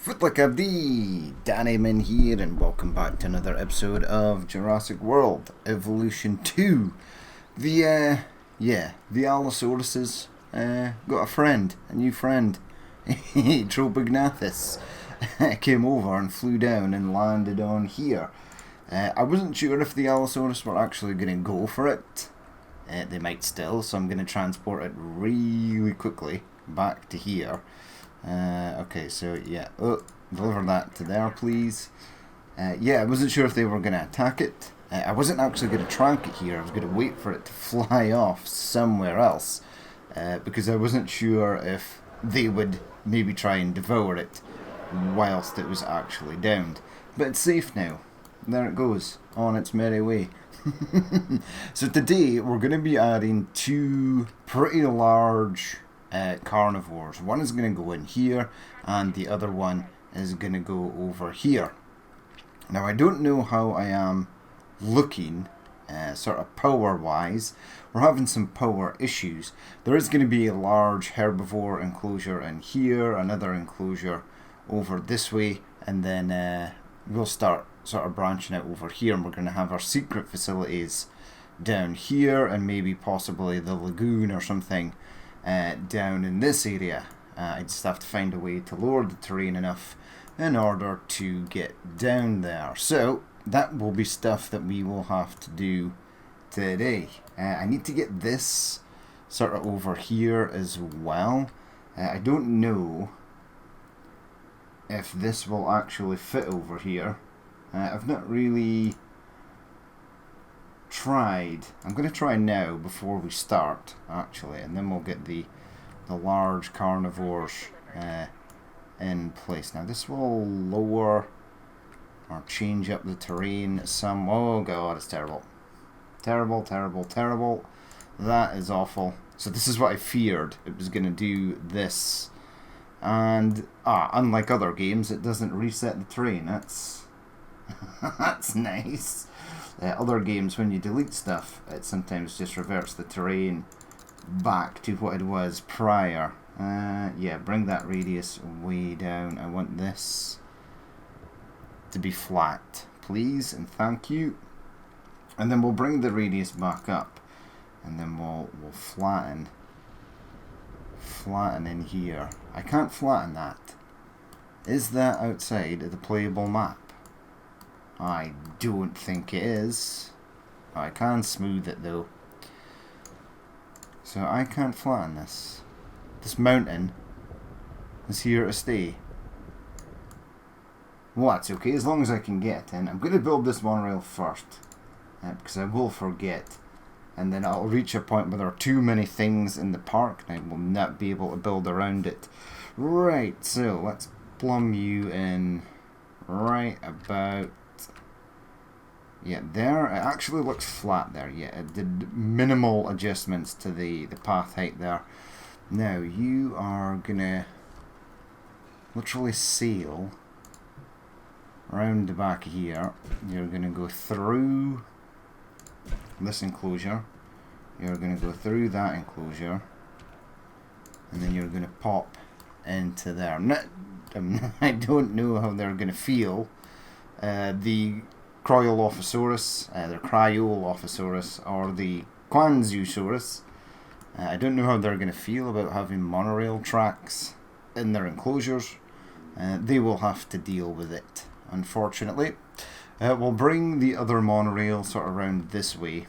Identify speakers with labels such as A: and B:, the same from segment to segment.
A: Footlick of the Dannyman here, and welcome back to another episode of Jurassic World Evolution 2. The Allosauruses got a friend, a new friend. Trobignathus came over and flew down and landed on here. I wasn't sure if the Allosaurus were actually going to go for it. They might still, so I'm going to transport it really quickly back to here. Okay, so yeah, deliver that to there, please. I wasn't sure if they were going to attack it. I wasn't actually going to track it here. I was going to wait for it to fly off somewhere else, because I wasn't sure if they would maybe try and devour it whilst it was actually downed. But it's safe now. There it goes, on its merry way. So today we're going to be adding two pretty large carnivores. One is going to go in here and the other one is going to go over here. Now I don't know how I am looking sort of power wise. We're having some power issues. There is going to be a large herbivore enclosure in here, another enclosure over this way, and then we'll start sort of branching out over here, and we're going to have our secret facilities down here and maybe possibly the lagoon or something down in this area. I just have to find a way to lower the terrain enough in order to get down there. So that will be stuff that we will have to do today. I need to get this sort of over here as well. I don't know if this will actually fit over here. I've not really tried. I'm going to try now before we start, actually, and then we'll get the large carnivores in place. Now this will lower or change up the terrain some. Oh god, it's terrible. Terrible, terrible, terrible. That is awful. So this is what I feared. It was going to do this. And, unlike other games, it doesn't reset the terrain. That's that's nice. Other games, when you delete stuff, it sometimes just reverts the terrain back to what it was prior. Bring that radius way down. I want this to be flat, please, and thank you. And then we'll bring the radius back up, and then we'll flatten in here. I can't flatten that. Is that outside of the playable map? I don't think it is. I can smooth it though. So I can't flatten this. This mountain is here to stay. Well, that's okay, as long as I can get in. I'm going to build this monorail first, because I will forget. And then I'll reach a point where there are too many things in the park and I will not be able to build around it. Right, so let's plumb you in right about... Yeah, there. It actually looks flat there. Yeah, it did minimal adjustments to the path height there. Now, you are going to literally sail around the back here. You're going to go through this enclosure. You're going to go through that enclosure. And then you're going to pop into there. I don't know how they're going to feel. The Cryolophosaurus, the Cryolophosaurus, or the Quanzusaurus. I don't know how they're going to feel about having monorail tracks in their enclosures. They will have to deal with it, unfortunately. We'll bring the other monorail sort of around this way.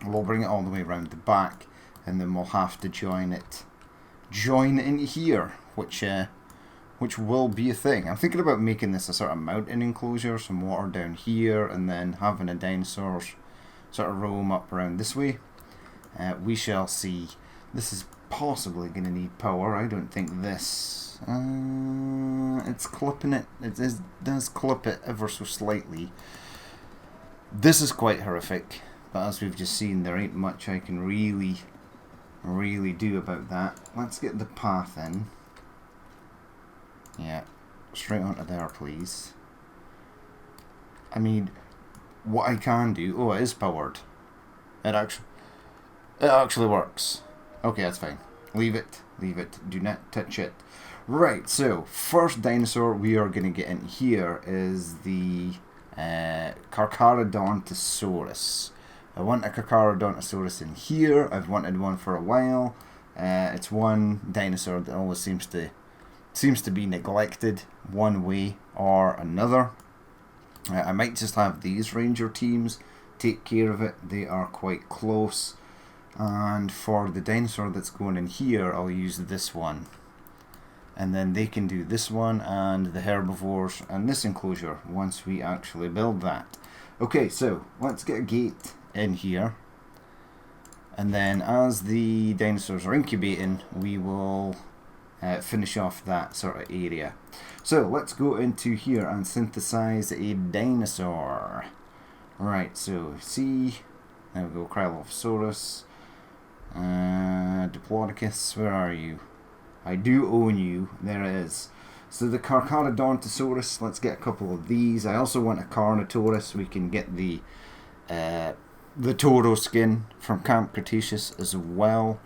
A: We'll bring it all the way around the back, and then we'll have to join in here, which will be a thing. I'm thinking about making this a sort of mountain enclosure, some water down here, and then having a dinosaur sort of roam up around this way. We shall see. This is possibly going to need power. I don't think this... it's clipping it. It does clip it ever so slightly. This is quite horrific, but as we've just seen, there ain't much I can really do about that. Let's get the path in. Yeah, straight onto there, please. I mean, what I can do... Oh, it is powered. It actually works. Okay, that's fine. Leave it. Do not touch it. Right, so first dinosaur we are going to get in here is the Carcharodontosaurus. I want a Carcharodontosaurus in here. I've wanted one for a while. It's one dinosaur that always seems to be neglected one way or another. I might just have these ranger teams take care of it. They are quite close. And for the dinosaur that's going in here, I'll use this one. And then they can do this one and the herbivores and this enclosure once we actually build that. Okay, so let's get a gate in here. And then as the dinosaurs are incubating, we will finish off that sort of area. So let's go into here and synthesize a dinosaur. Right, so C, there we go, Cryolophosaurus, Diplodocus, where are you? I do own you, there it is. So the Carcharodontosaurus, let's get a couple of these. I also want a Carnotaurus. We can get the Toro skin from Camp Cretaceous as well.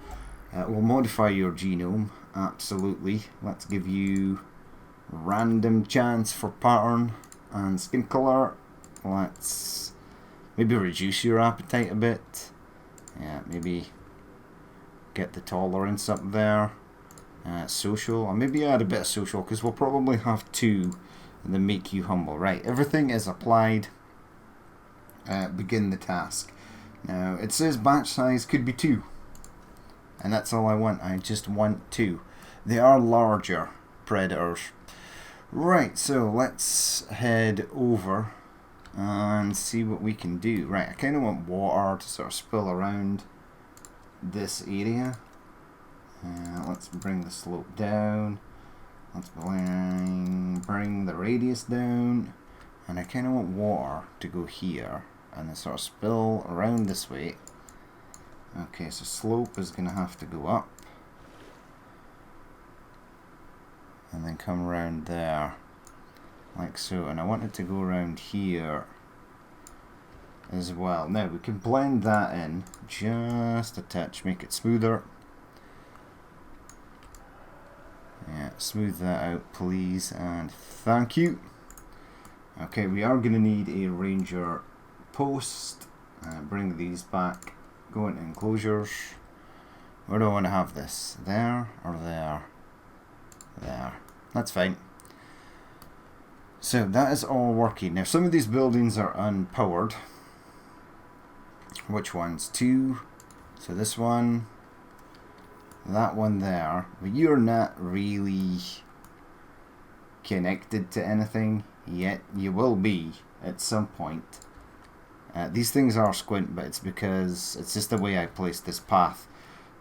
A: We'll modify your genome, absolutely. Let's give you random chance for pattern and skin color. Let's maybe reduce your appetite a bit. Yeah, maybe get the tolerance up there. Social, or maybe add a bit of social, because we'll probably have two and then make you humble. Right, everything is applied. Begin the task. Now it says batch size could be 2, and that's all I want. I just want 2. They are larger predators. Right, so let's head over and see what we can do. Right, I kind of want water to sort of spill around this area. Let's bring the slope down. Let's bring the radius down. And I kind of want water to go here and then sort of spill around this way. Okay, so slope is going to have to go up. And then come around there. Like so. And I want it to go around here as well. Now we can blend that in just a touch, make it smoother. Yeah, smooth that out please and thank you. Okay, we are going to need a ranger post. Bring these back, go into enclosures. Where do I want to have this? There or there? There. That's fine. So that is all working. Now some of these buildings are unpowered. Which ones? 2. So this one. That one there, but you're not really connected to anything yet. You will be at some point. These things are squint, but it's because it's just the way I placed this path.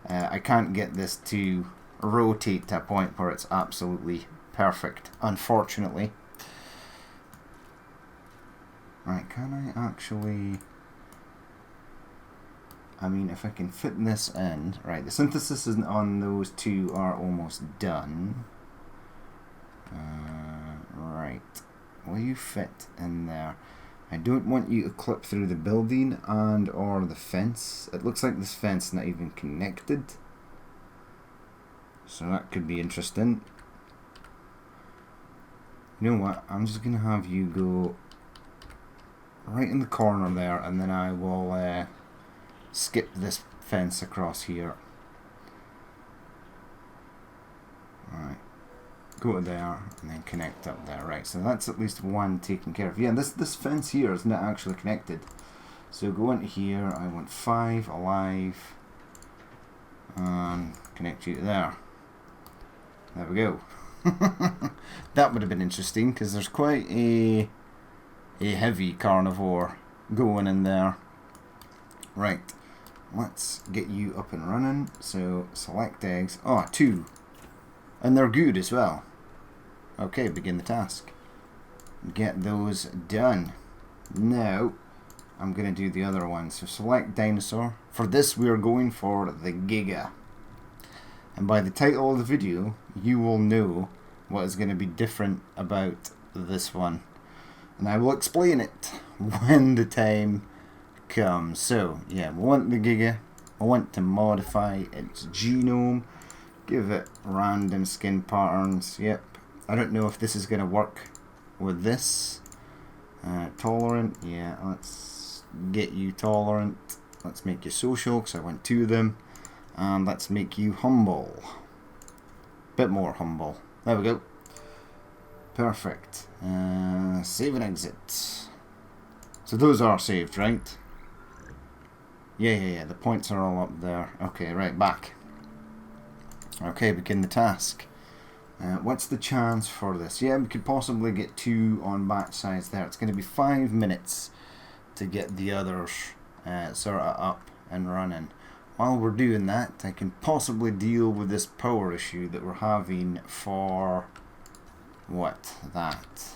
A: I can't get this to rotate to a point where it's absolutely perfect, unfortunately. Right, can I actually... I mean, if I can fit this in... Right, the synthesis on those 2 are almost done. Right. Will you fit in there? I don't want you to clip through the building and or the fence. It looks like this fence is not even connected. So that could be interesting. You know what? I'm just going to have you go right in the corner there, and then I will... skip this fence across here. Alright. Go to there and then connect up there. Right, so that's at least one taken care of. Yeah, this fence here is not actually connected. So go into here. I want 5 alive. And connect you to there. There we go. That would have been interesting because there's quite a heavy carnivore going in there. Right. Let's get you up and running. So select eggs. Oh, 2. And they're good as well. Okay, begin the task. Get those done. Now, I'm going to do the other one. So select dinosaur. For this, we are going for the Giga. And by the title of the video, you will know what is going to be different about this one. And I will explain it when the time comes. So yeah, we want the Giga. I want to modify its genome Give it random skin patterns. Yep. I don't know if this is going to work with this. Tolerant. Yeah, let's get you tolerant. Let's make you social because I want 2 of them. And let's make you humble. Bit more humble. There we go. Perfect. Save and exit. So those are saved, right? Yeah. The points are all up there. Okay, right, back. Okay, begin the task. What's the chance for this? Yeah, we could possibly get 2 on batch size there. It's going to be 5 minutes to get the others sort of up and running. While we're doing that, I can possibly deal with this power issue that we're having for... what? That.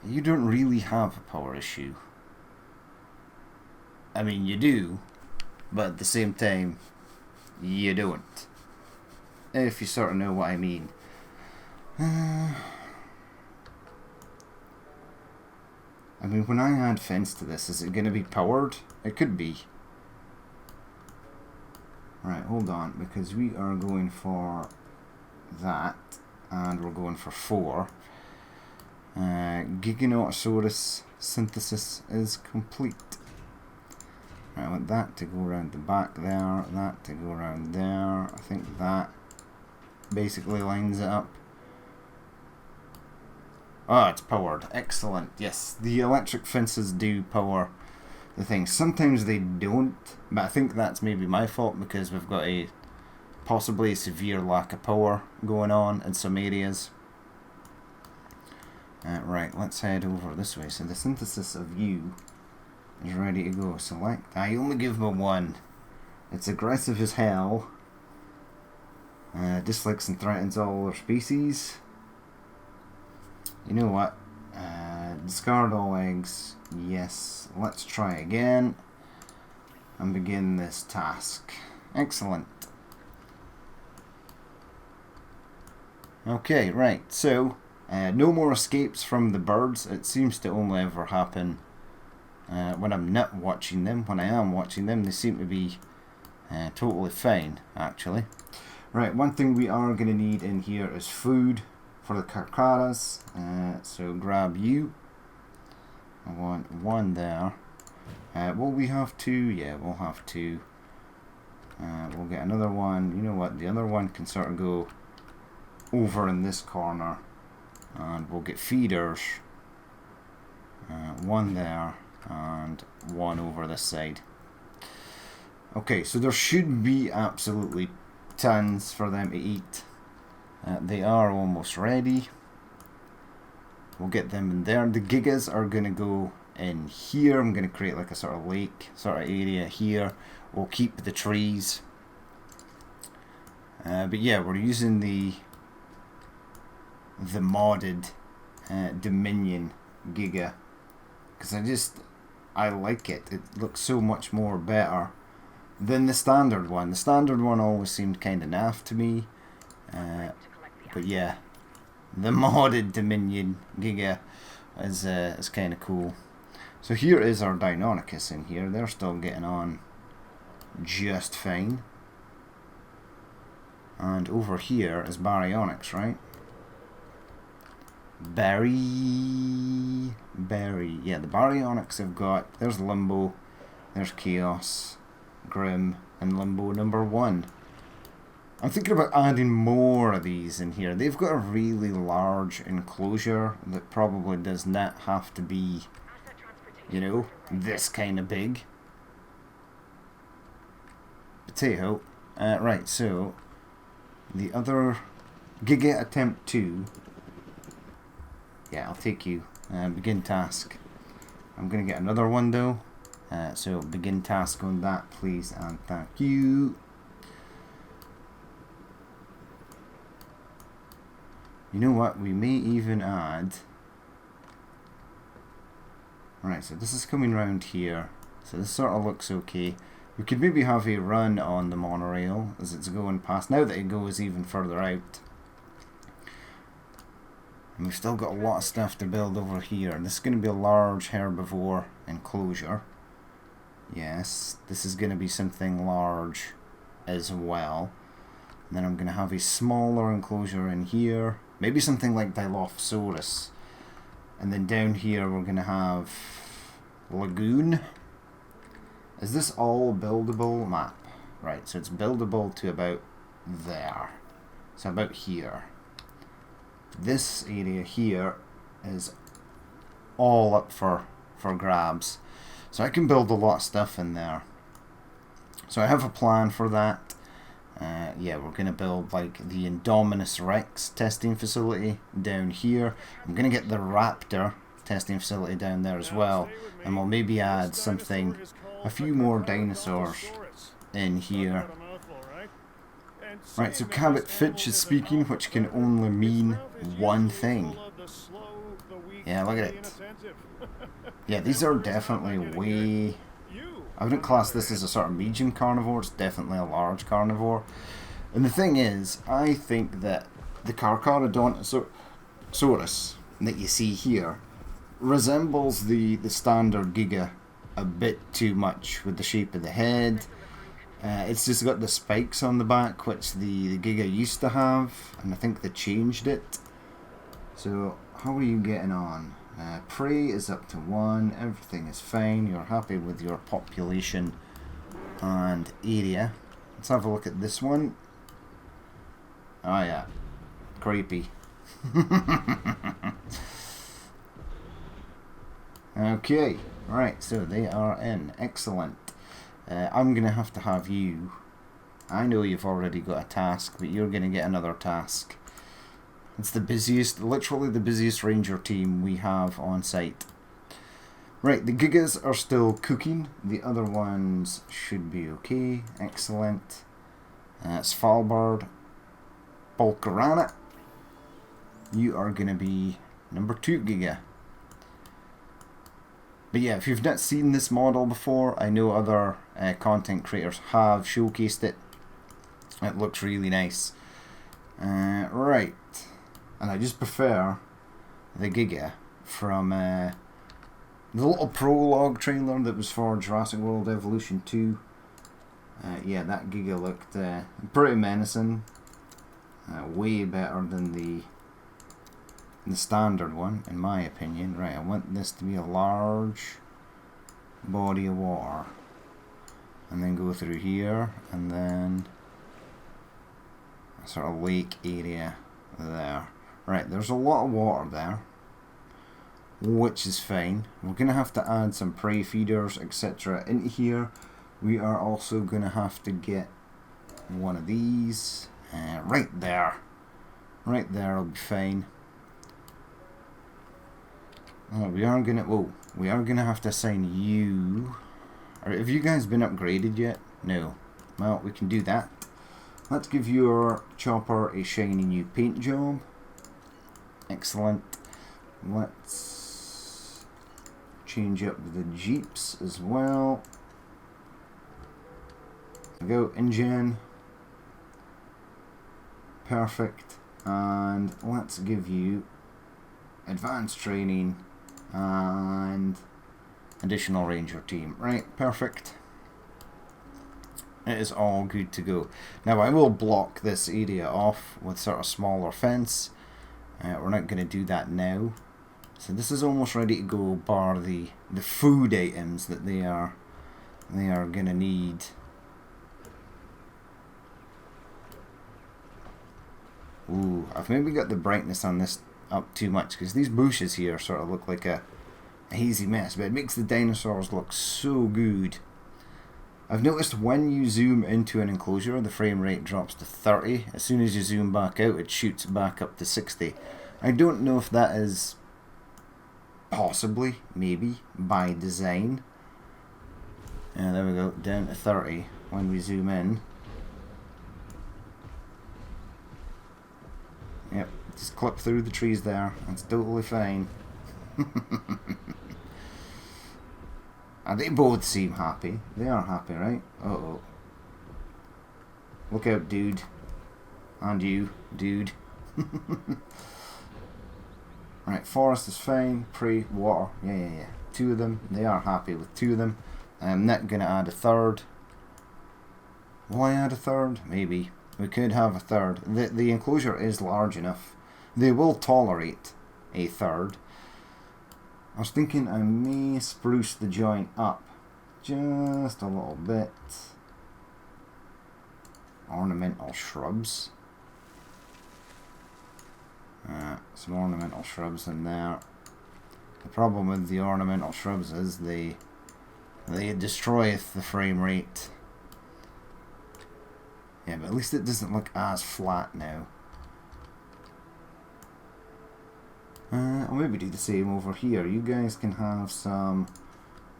A: You don't really have a power issue. I mean, you do, but at the same time, you don't. If you sort of know what I mean. I mean, when I add fence to this, is it going to be powered? It could be. Right, hold on, because we are going for that, and we're going for 4. Giganotosaurus synthesis is complete. Right, I want that to go around the back there, that to go around there. I think that basically lines it up. Oh, it's powered. Excellent. Yes, the electric fences do power the thing. Sometimes they don't, but I think that's maybe my fault because we've got a possibly a severe lack of power going on in some areas. Right, let's head over this way. So the synthesis of you is ready to go. Select. I only give me 1. It's aggressive as hell. Dislikes and threatens all other species. You know what? Discard all eggs. Yes. Let's try again. And begin this task. Excellent. Okay, right. So, no more escapes from the birds. It seems to only ever happen when I'm not watching them. When I am watching them, they seem to be totally fine, actually. Right, one thing we are going to need in here is food for the carnivores. So grab you. I want 1 there. Will we have 2? Yeah, we'll have 2. We'll get another one. You know what? The other one can sort of go over in this corner. And we'll get feeders. 1 there and 1 over this side. Okay, so there should be absolutely tons for them to eat. They are almost ready. We'll get them in there. The gigas are going to go in here. I'm going to create like a sort of lake sort of area here. We'll keep the trees. But yeah, we're using the modded Dominion Giga because I like it. It looks so much more better than the standard one. The standard one always seemed kind of naff to me. But yeah, the modded Dominion Giga is kind of cool. So here is our Deinonychus in here. They're still getting on just fine. And over here is Baryonyx, right? Barry. Yeah, the Baryonyx have got... There's Limbo, there's Chaos, Grim, and Limbo number 1. I'm thinking about adding more of these in here. They've got a really large enclosure that probably does not have to be, you know, this kind of big. Potato. Right, so the other Giga Attempt 2. Yeah, I'll take you. Begin task. I'm going to get another one though. So begin task on that, please, and thank you. You know what? We may even add... Right, so this is coming round here. So this sort of looks okay. We could maybe have a run on the monorail as it's going past. Now that it goes even further out. And we've still got a lot of stuff to build over here. This is going to be a large herbivore enclosure. Yes, this is going to be something large as well. And then I'm going to have a smaller enclosure in here. Maybe something like Dilophosaurus. And then down here we're going to have lagoon. Is this all buildable map? Right, so it's buildable to about there. So about here. This area here is all up for grabs. So I can build a lot of stuff in there. So I have a plan for that. Yeah, we're going to build like the Indominus Rex testing facility down here. I'm going to get the Raptor testing facility down there as well. And we'll maybe add something, a few more dinosaurs in here. Right, so Cabot Fitch is speaking, which can only mean one thing. Yeah, look at it. Yeah, these are definitely way... I wouldn't class this as a sort of medium carnivore, it's definitely a large carnivore. And the thing is, I think that the Carcharodontosaurus that you see here resembles the standard Giga a bit too much with the shape of the head. It's just got the spikes on the back, which the Giga used to have, and I think they changed it. So, how are you getting on? Prey is up to 1, everything is fine, you're happy with your population and area. Let's have a look at this one. Oh yeah, creepy. Okay, right, so they are in, excellent. I'm going to have you, I know you've already got a task, but you're going to get another task. It's the busiest, literally the busiest ranger team we have on site. Right, the Gigas are still cooking. The other ones should be okay. Excellent. Svalbard. Bulkarana. You are going to be number 2 Giga. But yeah, if you've not seen this model before, I know other content creators have showcased it. It looks really nice. Right. And I just prefer the Giga from the little prologue trailer that was for Jurassic World Evolution 2. Yeah, that Giga looked pretty menacing. Way better than the standard one, in my opinion. Right, I want this to be a large body of water. And then go through here, and then a sort of lake area there. Right, there's a lot of water there, which is fine. We're going to have to add some prey feeders, etc. into here. We are also going to have to get one of these right there. Right there will be fine. We are going to have to assign you. Have you guys been upgraded yet? No. Well, we can do that. Let's give your chopper a shiny new paint job. Excellent. Let's change up the jeeps as well. There we go, INGEN. Perfect. And let's give you advanced training and additional ranger team. Right, perfect. It is all good to go. Now I will block this area off with sort of smaller fence. We're not going to do that now. So this is almost ready to go, bar the food items that they are going to need. Ooh, I've maybe got the brightness on this up too much, because these bushes here sort of look like a hazy mess, but it makes the dinosaurs look so good. I've noticed when you zoom into an enclosure, the frame rate drops to 30. As soon as you zoom back out, it shoots back up to 60. I don't know if that is possibly, maybe, by design. Yeah, there we go, down to 30 when we zoom in. Yep, just clip through the trees there. That's totally fine. They both seem happy. They are happy, right? Uh-oh. Look out, dude. And you, dude. Right, forest is fine. Prey, water. Yeah. 2 of them. They are happy with 2 of them. I'm not going to add a third. Will I add a third? Maybe. We could have a third. The enclosure is large enough. They will tolerate a third. I was thinking I may spruce the joint up just a little bit. Ornamental shrubs. Some ornamental shrubs in there. The problem with the ornamental shrubs is they destroyeth the frame rate. Yeah, but at least it doesn't look as flat now. I'll maybe do the same over here. You guys can have some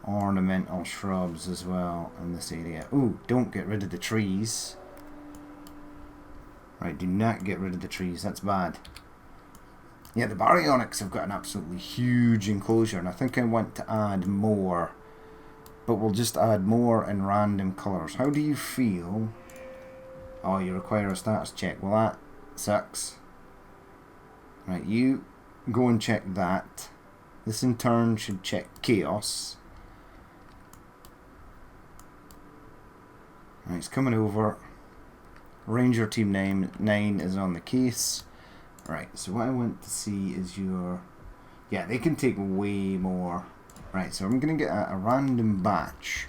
A: ornamental shrubs as well in this area. Ooh, don't get rid of the trees. Right, do not get rid of the trees. That's bad. Yeah, the baryonyx have got an absolutely huge enclosure, and I think I want to add more. But we'll just add more in random colours. How do you feel? Oh, you require a status check. Well, that sucks. Right, you go and check that. This in turn should check chaos. Right, it's coming over. Ranger team 9 is on the case. Right, so what I want to see is your... Yeah, they can take way more. Right, so I'm going to get a random batch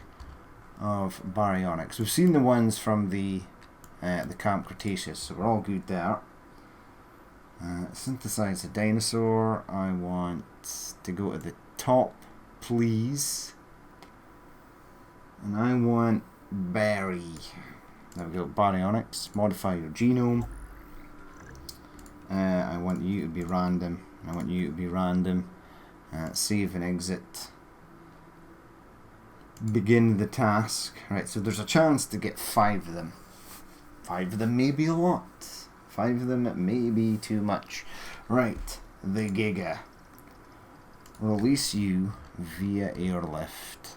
A: of baryonyx. We've seen the ones from the Camp Cretaceous, so we're all good there. Synthesize a dinosaur. I want to go to the top, please. And I want berry. There we go, baryonyx. Modify your genome. I want you to be random. I want you to be random. Save and exit. Begin the task. Right, so there's a chance to get 5 of them. 5 of them may be a lot. 5 of them may be too much. Right, the Giga. Release you via airlift.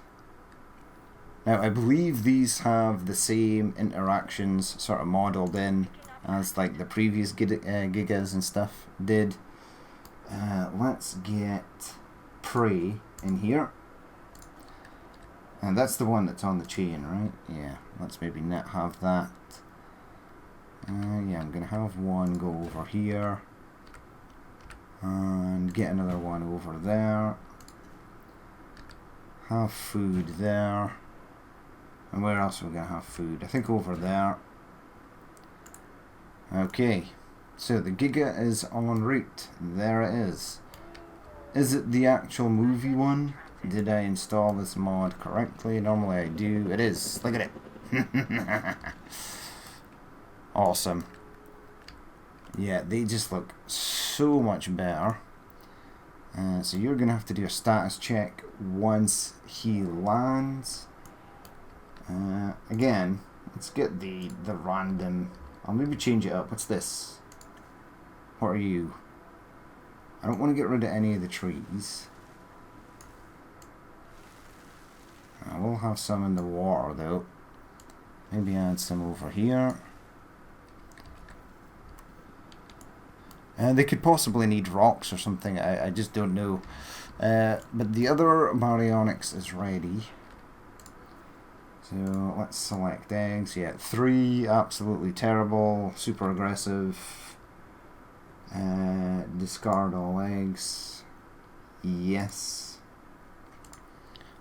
A: Now, I believe these have the same interactions sort of modelled in as like the previous Gigas and stuff did. Let's get prey in here. And that's the one that's on the chain, right? Yeah, let's maybe not have that. Yeah, I'm going to have one go over here. And get another one over there. Have food there. And where else are we going to have food? I think over there. Okay, so the Giga is en route. There it is. Is it the actual movie one? Did I install this mod correctly? Normally I do. It is. Look at it. Awesome. Yeah, they just look so much better. So you're going to have to do a status check once he lands. Again, let's get the random... I'll maybe change it up. What's this? What are you? I don't want to get rid of any of the trees. I will have some in the water though. Maybe add some over here. And they could possibly need rocks or something. I just don't know. But the other baryonyx is ready. So let's select eggs. Yeah, 3, absolutely terrible, super aggressive. Discard all eggs. Yes.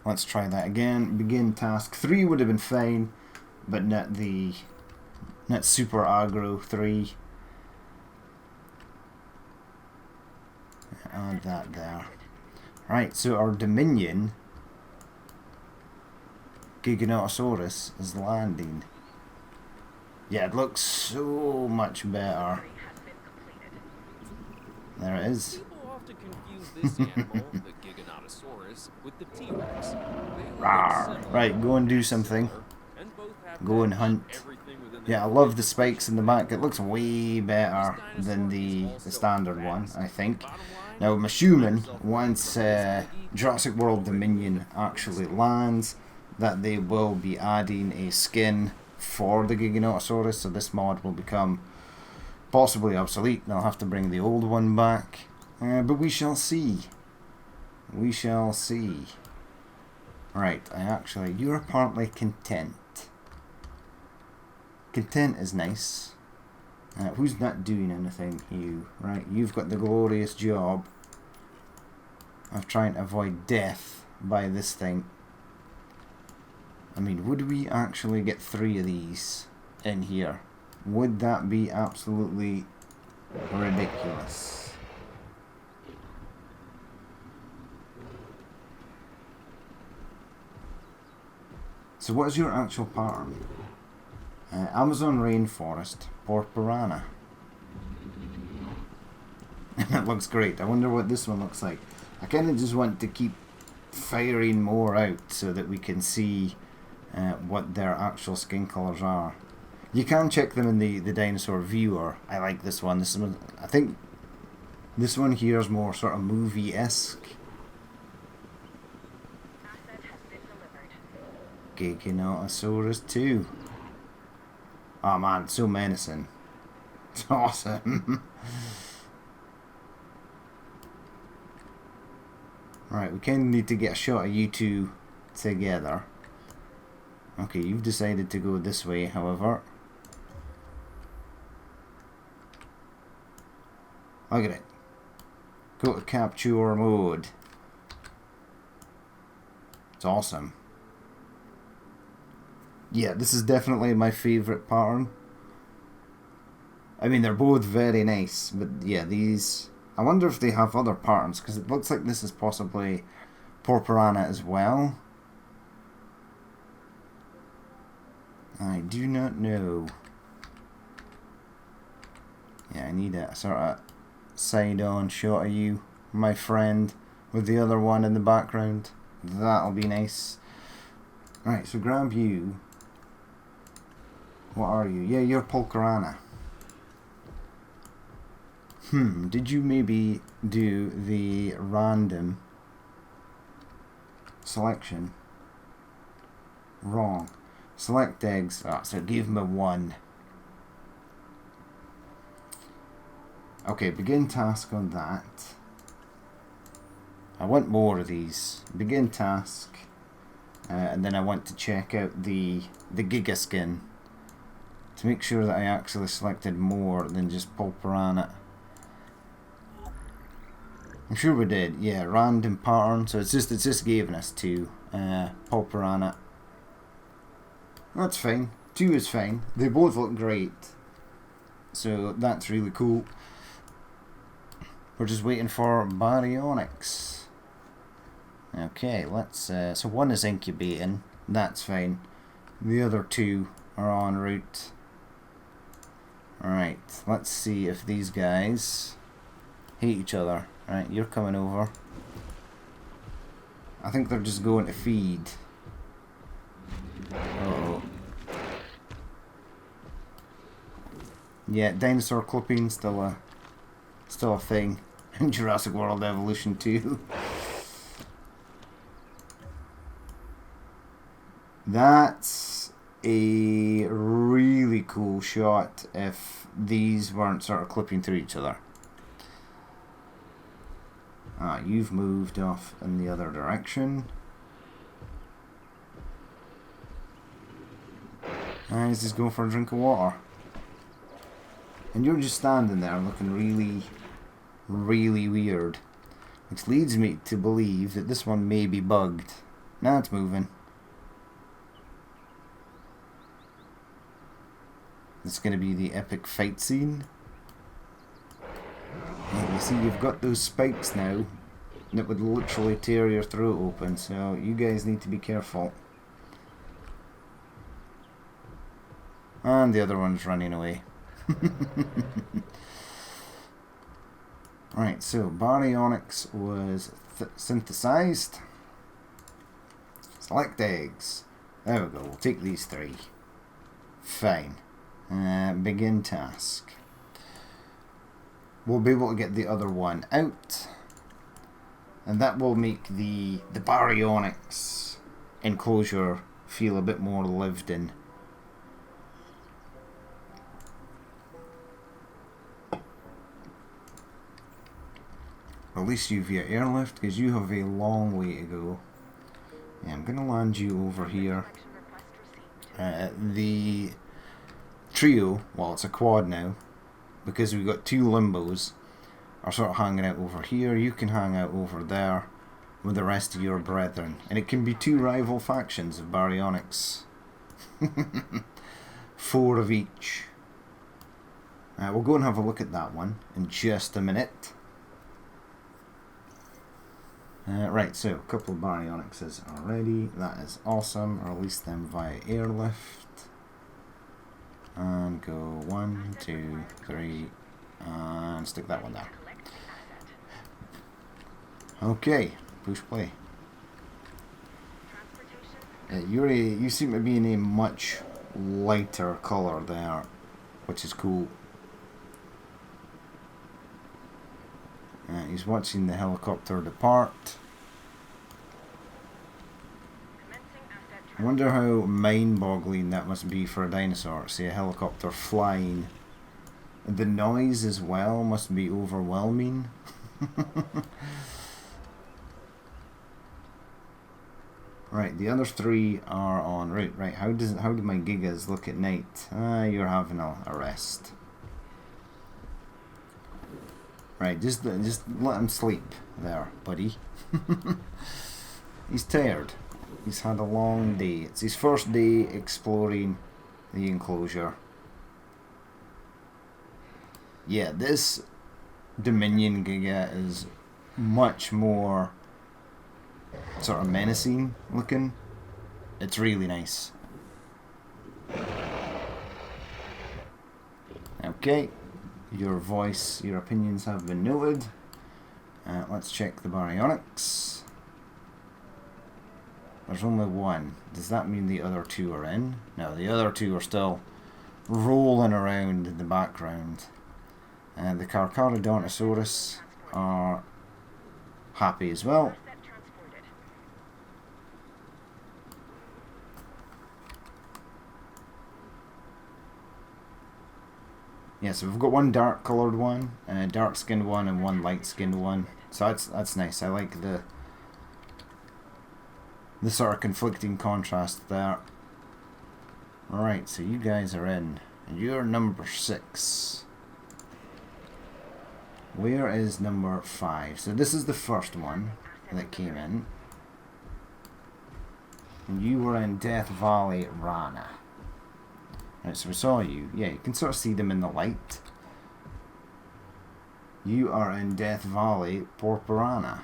A: Let's try that again. Begin task. 3 would have been fine, but not super aggro 3. Add that there. Right, so our Dominion Giganotosaurus is landing. Yeah, it looks so much better. There it is.
B: People often confuse this animal, the Giganotosaurus, with the T-Rex.
A: Right, go and do something. Go and hunt. Yeah, I love the spikes in the back. It looks way better than the standard one, I think. Now, I'm assuming once Jurassic World Dominion actually lands, that they will be adding a skin for the Giganotosaurus, so this mod will become possibly obsolete. They'll have to bring the old one back, but we shall see. We shall see. Right, you're apparently content. Content is nice. Who's not doing anything? You. Right, you've got the glorious job of trying to avoid death by this thing. I mean, would we actually get 3 of these in here? Would that be absolutely ridiculous? So what is your actual pattern? Amazon rainforest, Porporana. That looks great. I wonder what this one looks like. I kind of just want to keep firing more out so that we can see what their actual skin colours are. You can check them in the dinosaur viewer. I like this one. This one, I think this one here is more sort of movie-esque. Giganotosaurus 2. Oh man, it's so menacing. It's awesome. Right, we kind of need to get a shot of you two together. Okay, you've decided to go this way, however. Look at it. Go to capture mode. It's awesome. Yeah, this is definitely my favourite pattern. I mean, they're both very nice, but yeah, these... I wonder if they have other patterns, because it looks like this is possibly Porporana as well. I do not know. Yeah, I need a sort of side-on shot of you, my friend, with the other one in the background. That'll be nice. Right, so grab you. What are you? Yeah, you're Porporana. Did you maybe do the random selection? Wrong. Select eggs. Ah, so give me 1. Okay, begin task on that. I want more of these. Begin task. And then I want to check out the Giga skin to make sure that I actually selected more than just Porporana. I'm sure we did. Yeah, random pattern. So it's just giving us 2. Porporana. That's fine. 2 is fine. They both look great. So that's really cool. We're just waiting for baryonyx. Okay, let's... so 1 is incubating. That's fine. The other 2 are en route. Alright, let's see if these guys hate each other. Alright, you're coming over. I think they're just going to feed. Uh-oh. Yeah, dinosaur clipping still a thing in Jurassic World Evolution 2. That's a really cool shot if these weren't sort of clipping through each other. Ah, you've moved off in the other direction. He's just going for a drink of water. And you're just standing there looking really, really weird. Which leads me to believe that this one may be bugged. Now it's moving. It's going to be the epic fight scene. And you see you've got those spikes now that would literally tear your throat open, so you guys need to be careful. And the other one's running away. Right, so baryonyx was synthesized. Select eggs. There we go, we'll take these 3. Fine. Begin task. We'll be able to get the other one out, and that will make the baryonyx enclosure feel a bit more lived in. At least you've your airlift, because you have a long way to go. Yeah, I'm going to land you over here. The trio, well, it's a quad now, because we've got two limbos, are sort of hanging out over here. You can hang out over there with the rest of your brethren. And it can be two rival factions of baryonyx. 4 of each. We'll go and have a look at that one in just a minute. Right, so a couple of baryonyxes already. That is awesome. Release them via airlift. And go 1, 2, 3, and stick that one there. Okay, push play. You seem to be in a much lighter colour there, which is cool. He's watching the helicopter depart. I wonder how mind-boggling that must be for a dinosaur. See a helicopter flying. The noise as well must be overwhelming. Right, the other 3 are en route. Right, how do my gigas look at night? You're having a rest. Right, just let him sleep there, buddy. He's tired. He's had a long day. It's his first day exploring the enclosure. Yeah, this Dominion Giga is much more sort of menacing looking. It's really nice. Okay. Your voice, your opinions have been noted. Let's check the baryonyx. There's only 1. Does that mean the other 2 are in? No, the other 2 are still rolling around in the background. The carnivores are happy as well. Yeah, so we've got 1 dark coloured one, a dark skinned one, and 1 light skinned one. So that's nice. I like the sort of conflicting contrast there. Alright, so you guys are in. And you're number 6. Where is number 5? So this is the first one that came in. And you were in Death Valley, Rana. Right, so we saw you. Yeah, you can sort of see them in the light. You are in Death Valley, Porporana.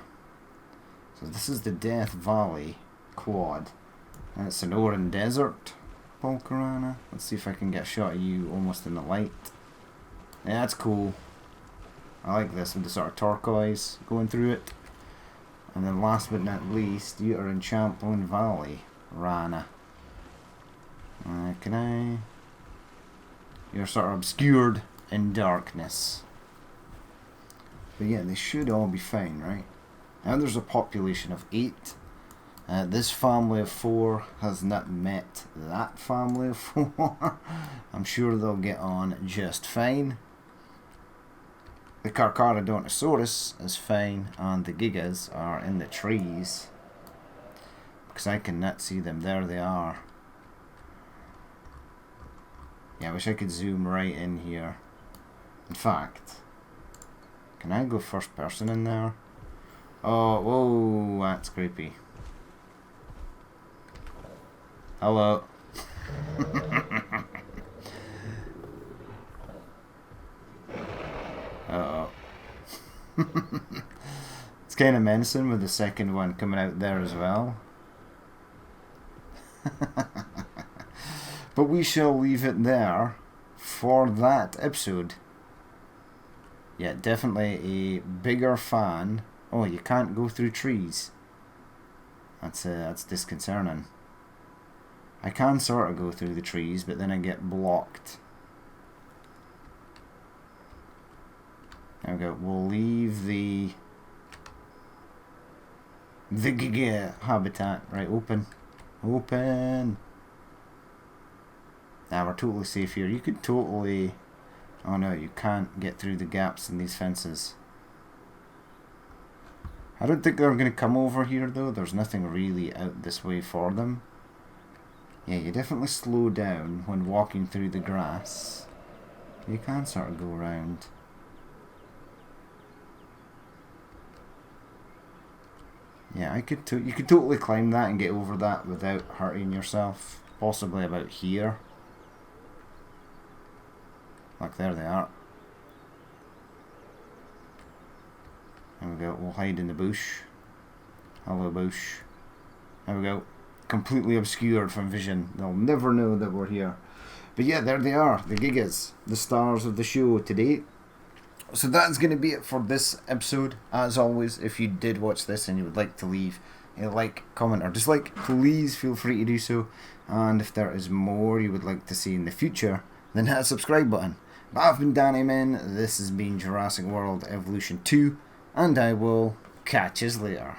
A: So this is the Death Valley quad. And it's an Oran Desert, Porporana. Let's see if I can get a shot of you almost in the light. Yeah, that's cool. I like this with the sort of turquoise going through it. And then last but not least, you are in Champlain Valley, Rana. Can I... You're sort of obscured in darkness. But yeah, they should all be fine, right? Now there's a population of 8. This family of 4 has not met that family of 4. I'm sure they'll get on just fine. The Carnivores is fine, and the Gigas are in the trees. Because I cannot see them. There they are. Yeah, I wish I could zoom right in here. In fact, can I go first person in there? Oh, whoa, that's creepy. Hello. Uh-oh. It's kind of menacing with the second one coming out there as well. But we shall leave it there for that episode. Yeah, definitely a bigger fan. Oh, you can't go through trees. That's disconcerting. I can sort of go through the trees, but then I get blocked. There we go. We'll leave the Giga habitat. Right, open. Open. Now we're totally safe here. You could totally... Oh no, you can't get through the gaps in these fences. I don't think they're going to come over here though. There's nothing really out this way for them. Yeah, you definitely slow down when walking through the grass. You can sort of go around. Yeah, you could totally climb that and get over that without hurting yourself. Possibly about here. Like, there they are. There we go. We'll hide in the bush. Hello, bush. There we go. Completely obscured from vision. They'll never know that we're here. But yeah, there they are. The Gigas. The stars of the show today. So that's going to be it for this episode. As always, if you did watch this and you would like to leave a like, comment or dislike, please feel free to do so. And if there is more you would like to see in the future, then hit that subscribe button. But I've been Danny Men, this has been Jurassic World Evolution 2, and I will catch you later.